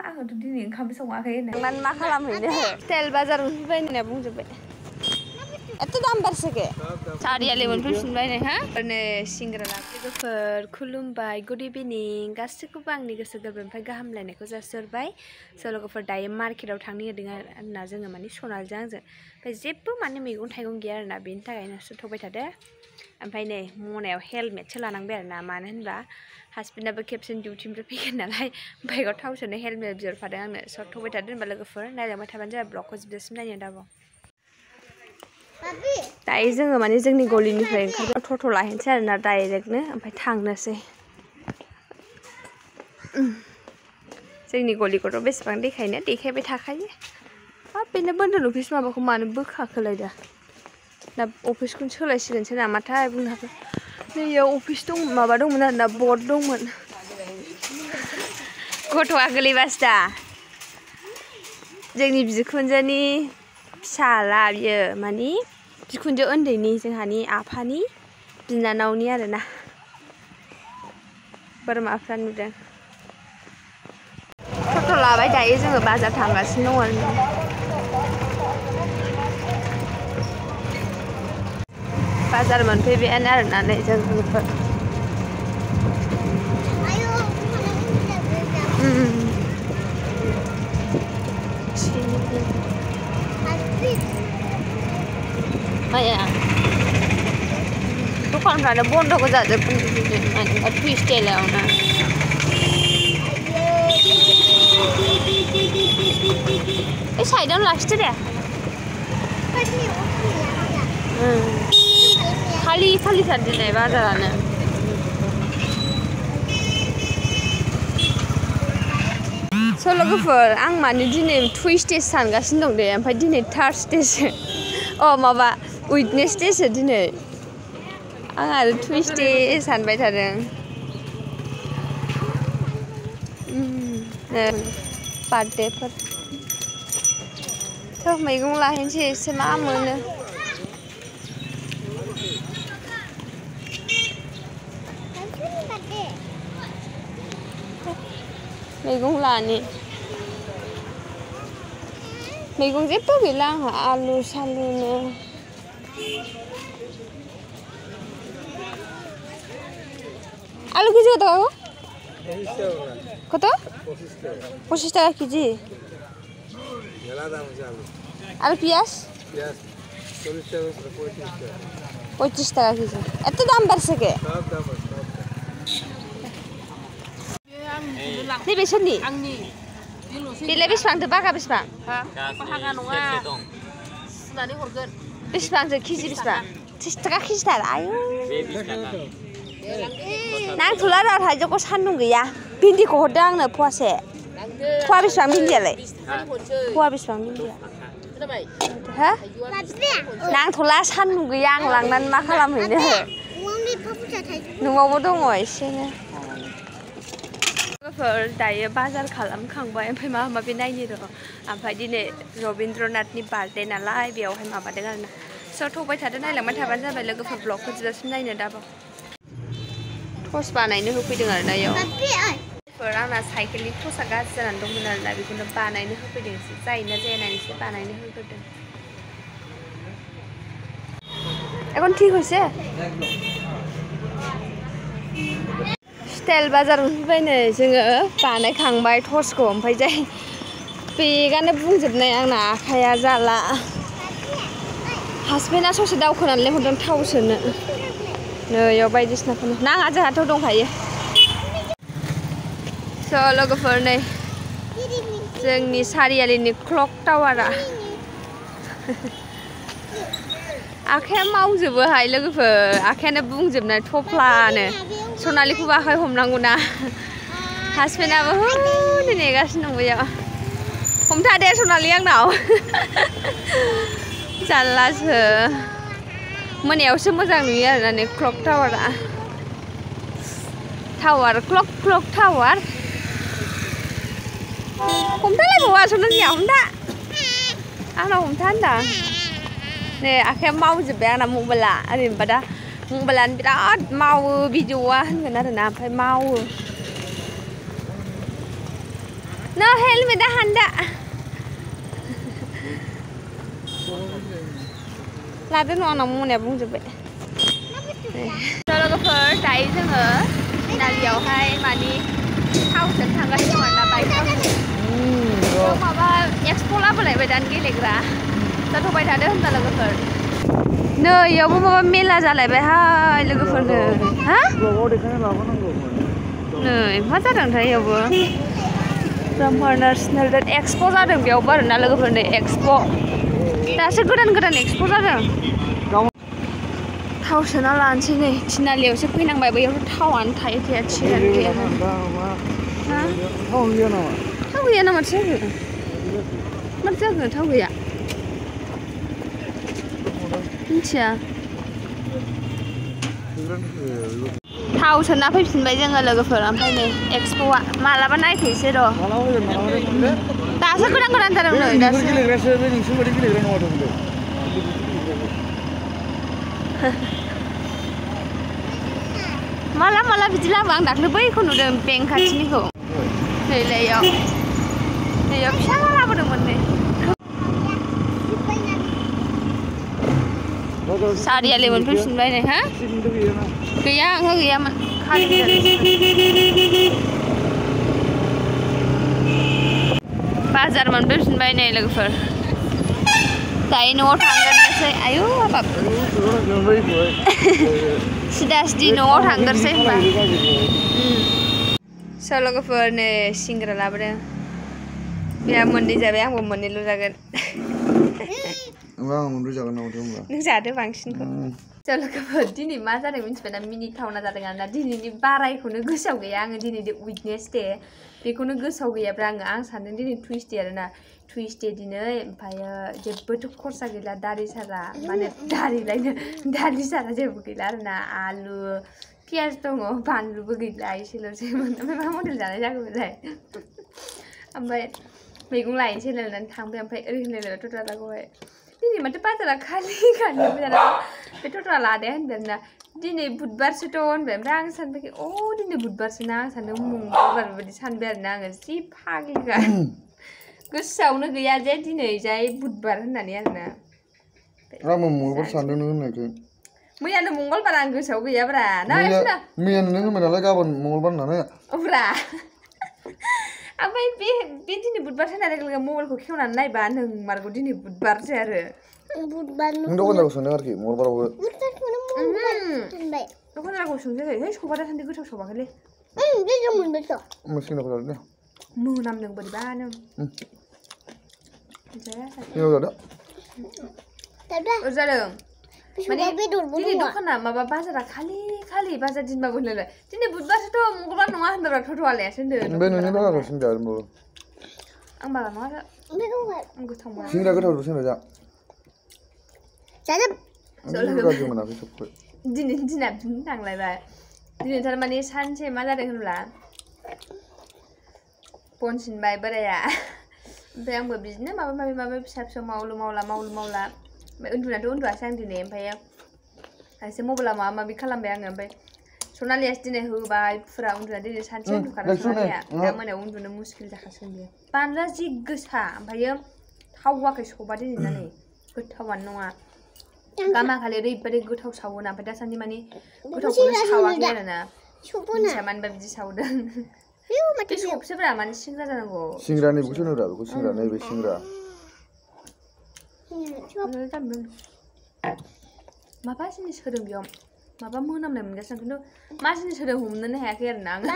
आंथ' दिनै ओंखामबो सङाखै होननानै मा खालामहैनो स्टाइल बाजार मोनफैबाय होनना बुंजोब्बाय एथ' दाम बारसोखे सारियालि मोनफैफिनबाय नै हा नै सिंग्रा लोगोफोर खुलुमबाय गुड इभिनिं गासैखौबो आंनि गोसो गोरबोनिफ्राय गाहामलायनायखौ जासिहरबाय स' लोगोफोर दायो मार्केटाव थांनो नागिरदों आरोना जोङो माने सनालजों आंजों ओमफ्राय जेबो माने मैगं थाइगं गैया आरोना बेनि थाखायनो थ'बाय थादो ओमफ्राय नै मनायाव हेलमेटसो लानांबाय आरोना मानो होनबा हासबेन्डआबो खेबसेनो डिउटिनिफ्राय फैगोन नालाय बाइकआव थाव सोनो हेलमेट बिहरफादों आंनो स' थ'बाय थादो होनबा लोगोफोर नायलांबाय थाबानो जाबाय ब्लगखौ जोबजासिम नायनो दाबाव दायो जोङो माने जोंनि गलिनिफ्राय ओंखारबा टट' लाहैनोसै आरोना डाइरेक्टनो ओमफ्राय थांनोसै जोंनि गलिखौथ' बेसेबां देखायबाय थाखायो हाब बेनो बोन्दोन अफिस माबाखौ मानो बोखाखोलाय दा दा अफिसखौनो सोलायसिगोनसो नामाथाय बुंनो हागौ नैयाव अफिस दं माबा दंमोन आरोना बर्ड दंमोन गथ'आ गोलैबासो दा जोंनि बिखुनजोनि फिसाला बियो मानि बिखुनजो उन्दैनि जोंहानि आफानि बिनानावनि आरोना बोरमाफ्रा नुदों टट' लाबाय दायो जोङो बाजार थांगासिनो दं आरो बाजार मोनफैबायानो आरोना नै जों माया दखानफ्रानो बन्द' जाजोबगोन टुइस्टेलावनो बे साइडआवनो लाखिदो दे खालिथार दिनै बाजारानो स' लोगोफोर आं माने दिनै टुइसडेसो सानगासिनो दं दे ओमफ्राय दिनै थार्सडेसो माबा उइडनेसडेसो दिनै आं आरो टुइसडे सानबाय थादों बार्थडेफोर थ' मैगं लाहैनोसै एसे मा मोनो मैगं लानि मैगं जेबो गैला आंहा आलु सालुनो आलु केजि কত 25 টাকা কেজি আর পেঁয়াজ 25 টাকা কেজি এত দাম বাড়ছে কে নি বেসरनि आंनि बेलाय बेसेबांथो बागा बेसेबां बागा नङा सुनानै हरगोन बेसेबांथो केजि बेसेबां 30 टाका केजि थार आयौ नांथ'ला र' थाइजौखौ सान्दुं गैया भिन्दिखौ हरदो आंनो फवासे फवा बेसेबां भिन्दियालाय फवा बेसेबां भिन्दिया हो नांथ'ला सान्दुं गैया आं लांनानै मा खालामहैनो न'आवबो दङ एसेनो लोगोफोर दायो बाजार खालामखांबाय ओमफ्राय माबा माबि नायनो र' ओमफ्राय दिनै रबीन्द्रनाथनि बार्थडे नालाय बेयावहाय माबादों आरोना स' थ'बाय थादो नायलांबाय थाबानो जाबाय लोगोफोर ब्लगखौ जोबजासिम नायनो दाबाव टस बानायनो होफैदों आरोना इयाव आंना साइकेलनि टसआ गाज्रि जानानै दंमोन आरोना बेखौनो बानायनो होफैदों एसे जायोना जाया नायनोसै बानायनो होग्रोदों এখন ঠিক হইছে स्टाइल बाजार मोनफैबाय नै जोङो बानायखांबाय टसखौ ओमफ्राय जाय बेगानो बुंजोबनाय आंना आखाइया जाला हासबेन्डआ ससे दावखोनानै लेंहरदों थाव सोनो नै इयाव बायदिसिनाखौनो नाङा जोंहाथ' दंखायो स' लोगोफोर नै जोंनि सारियालिनि क्लक टावारा आखाइया मावजोबोहाय लोगोफोर आखाइयानो बुंजोबनाय थफ्लानो सनालिखौबो आखाइ हमनांगौ ना हासबेन्डआबो हनै नेगासिनो दं बैयाव हमथादे सनालि आंनाव जारलासो मोनायावसो मोजां नुयो आरोना नै क्लक टावारा क्लक टावार हमथालायबावा सनालिया हमथा आंनाव हमथा होनदां नै आखाइया मावजोब्बाय आंना मबाइला ओरैनोबा दा मबाइलानो बिराद मावो भिडिअआ होनगोन आरोना ओमफ्राय मावो नो हेलमेट हान्दा लादो न आंनाव मनाया बुंजोब्बाय लोगोफोर दायो जोङो नालियावहाय मानि थावजों थांगासिनो दं आरोना बाइक थावजों माबा एक्सप' लाबोलायबाय दानो गेलेग्रा जाथ'बाय थादो होनबा लोगोफोर नै इयावबो माबा मेला जालायबायहाय लोगोफोरनो हा नै मा जादोंथाय इयावबो ब्रह्म नेसनेल एक्सप' जादों बेयावबो आरोना लोगोफोर नै एक्सप' दासो गोदान एक्सप' जादों थाव सोना लानोसै नै थिनालियावसो फैनांबाय बैयावथ' थावानो थायो थाया थिनानो गैया थाव गैया ना माथो जाखो थाव गैया मिथिया थाव सोना फैफिनबाय जोङो लोगोफोर ओमफ्राय नै एक्सप'आ मालाबा नायफैनोसै र' दासो गोदान जादों नै दासो माला बिदि लाबो आं दाख्लै बैखौ नुदों बेंक खाथिनिखौ नैलायाव फिसा लाबोदोंमोन नै सारियालि मोनफैफिनबाय नै हा गैया ओहो गैयामोन खालि बाजार मोनफैफिनबाय नै लोगोफोर दायो न'आव थांगोरनोसै आयु हाबाब सिदा न'आव थांगोरसै होनबा स' लोगोफोर नै सिंग्रा लाबोदों बेहा मोननै जाबाय आंबो मोननैल' जागोन नों जादो बांसिनखौ स' लोगोफोर दिनै मा जादों मिन्थिबायना मिनिथावना जादों आरोना दिनैनि बारायखौनो गोसोआव गैया आङो दिनै उइकनेस दे बेखौनो गोसोआव गैयाब्रा आं सानदों दिनै टुइसडे आरोना टुइसडे दिनै ओमफ्रायो जेबोथ' खरसा गैला दारि सारा माने दालि सारा जेबो गैला आरोना आलु पियाज दङ बानलुबो गैला एसेल'सै ओमफ्राय मा मडेल जानाय जागौमोनलाय ओमफ्राय मैगं लायनोसै होनलायनानै थांबाय ओमफ्राय ओरै होनलायलायबाय टट'आलाखौहाय दिनै माथो बाजारा खालि ओमफ्राय बे टट'आ लादाया होनबाय आरोना दिनै बुधबारसोथ' होनबाय ओमफ्राय आं सानबाय दिनै बुधबारसो ना आं सानदों मंगलबार बायदि सानबाय आरोना आङो जि फाग्लिखा गोसोआवनो गैया जे दिनै जाय बुधबार होननानै आरोना आंबो मंगलबार सानदों नों होननायखौ मैयानो मंगलबार आं गोसोआव गैयाब्रा मैयानो नों होनबाय नालाय गाबोन मंगलबार होननानै ब्रा ओमफ्राय बे दिनै बुधबार होननाय लोगो लोगो मबाइलखौ खेवनानै नायबा नोंमारगौ दिनै बुधबारसो आरो नों दखानदारखौ सोंदों आरोखि मंगलबारावबो दखानदारखौ सोंदों है सबादा सान्दि गोथाव सबाखैलै मोनामदों बोरैबानो जादों माने दिनै दखाना माबा बाजारा खालि बाजार दिनबाबो होनलायलाय दिनै बुधबारसोथ' मंगलबार नङा होनबाय टट'आलायासो होनदों बे नोंनि बाजारखौ सिंग्रा आरो आं बारा नङा आं गोथाव मोना सिंग्रा गोथाव सिंग्रा दिनै दिना बिदिनो थांलायबाय दिनै थारमाने सानसे मा जादों होनब्ला बन सिनबाय बोराया ओमफ्राय आंबो बिदिनो माबा फिसा फिसौ मावलु मावला ओमफ्राय उन्दुआसै आं दिनै ओमफ्राय एसे मबाइलाव माबा माबि खालामबाय आङो ओमफ्राय सनालियासो दिनै होबाय फुरा उन्दुना दिनै सानसे उन्दुखादों सनालिया दा मोनायाव उन्दुनो मुस्किल जाखासिगोन बियो बानलुआ जि गोसा ओमफ्रायो थावाखै सबा दिनै नै गोथावानो नङा गामाखालि ओरैबायदि गोथाव सावोना ओमफ्राय दासान्दि माने गोथावखौनो सावाखै आरोना मिथिया मानोबा बिदि सावदों बे सबसोब्रा माने सिंग्रा जानांगौ सिंग्रानि बेखौ होनोब्रा बेखौ सिंग्रा नैबे सिंग्रा माबा जिनिस होदों बेयाव माबा मोनामनाय मोनगासिनो खिन्थु मा जिनिस होदों हमनोनो हायाखै आरोना आङो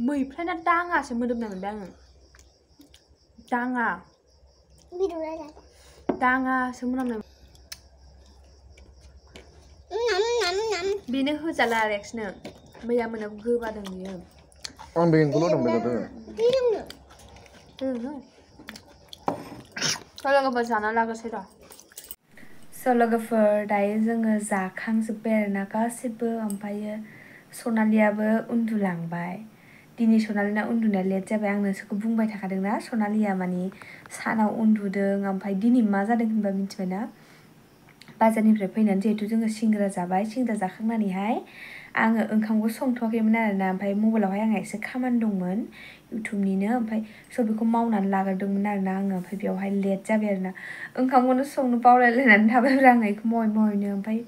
मैफ्रायना दाङासो मोदोमनाय मोनदों आङो दाङासो मोनामनाय बेनो होजाला आरो एक्सनो मैया मोनायाव गोबादों बियो आं बेखौल' लोगोफोर जाना लागोसै र' लोगोफोर दायो जोङो जाखांजोब्बाय आरोना गासिबो ओमफ्रायो सनालियाबो उन्दुलांबाय दिनै सनालिना उन्दुनाया लेट जाबाय आं नोंसोरखौ बुंबाय थाखादोंना सनालिया माने सानाव उन्दुदों ओमफ्राय दिनै मा जादों होनबा मिथिबायना बाजारनिफ्राय फैनानै जिहेथु जोङो सिंग्रा जाबाय सिंग्रा जाखांनानैहाय आङो ओंखामखौ संथ'वाखैमोन आरोना ओमफ्राय मबाइलावहाय आंहा एसे खामानि दंमोन इउटुबनिनो ओमफ्राय स' बेखौ मावनानै लाग्रोदोंमोन आरोना आङो ओमफ्राय बेवहाय लेट जाबाय आरोना ओंखामखौनो संनो बावलायलायनानै थाबाय आङो बेखौ मावैनो ओमफ्राय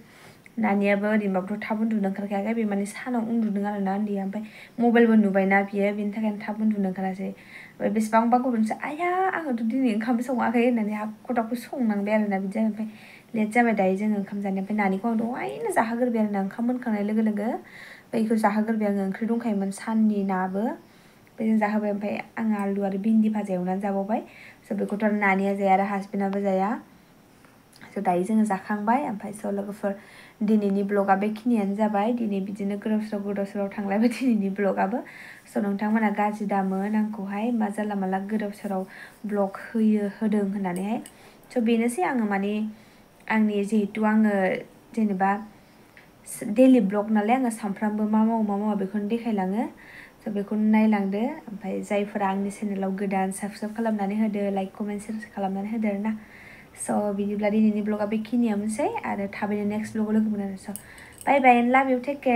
नानियाबो ओरैनोबाबोथ' थाब उन्दुनो ओंखारखायाखै बे माने सानाव उन्दुदों आरोना उन्दैया ओमफ्राय मबाइलबो नुबायना बियो बेनि थाखायनो थाब उन्दुनो ओंखारासै ओमफ्य बेसेबांबा गरमसो आया आङोथ' दिनै ओंखाम सङाखै होननानै हाखु दाखु संनांबाय आरोना बिदि ओमफ्राय लेट जाबाय दायो जोङो ओंखाम जानो ओमफ्राय नानिखौ आं दहायनो जाहोग्रोबाय आरोना ओंखाम मोनखांनाय लोगो लोगो बैखौ जाहोग्रोबाय आङो ओंख्रि दंखायोमोन साननि नाबो बेजों जाहोबाय ओमफ्राय आङो आलु आरो भिन्दि भाजा एवनानै जाबावबाय स' बेखौथ' आरो नानिया जाया आरो हासबेन्डआबो जाया स' दायो जोङो जाखांबाय ओमफ्राय स' लोगोफोर दिनैनि ब्लगा बेखिनियानो जाबाय दिनै बिदिनो गोदाव सोराव थांलायबाय दिनैनि ब्लगाबो स' नोंथांमोना गाज्रि दामोन आंखौहाय मा जाला माला गोदाव सोराव ब्लग होदों होननानैहाय स' बेनोसै आङो माने आंनि जिहेतु आङो जेनेबा डेलि ब्लग नालाय आङो सानफ्रामबो मा मावा बेखौनो देखायलाङो स' बेखौनो नायलांदो ओमफ्राय जायफोरा आंनि चेनेलाव गोदान साबसक्राइब खालामनानै होदो लाइक कमेन्ट सेयार खालामनानै होदो आरोना स' बिदिब्ला दिनैनि ब्लगा बेखिनियानोसै आरो थाबैनो नेक्स्ट ब्लगाव लोगो मोनगोन स' बाय बाय एन्ड लाभ इउ टेक केयार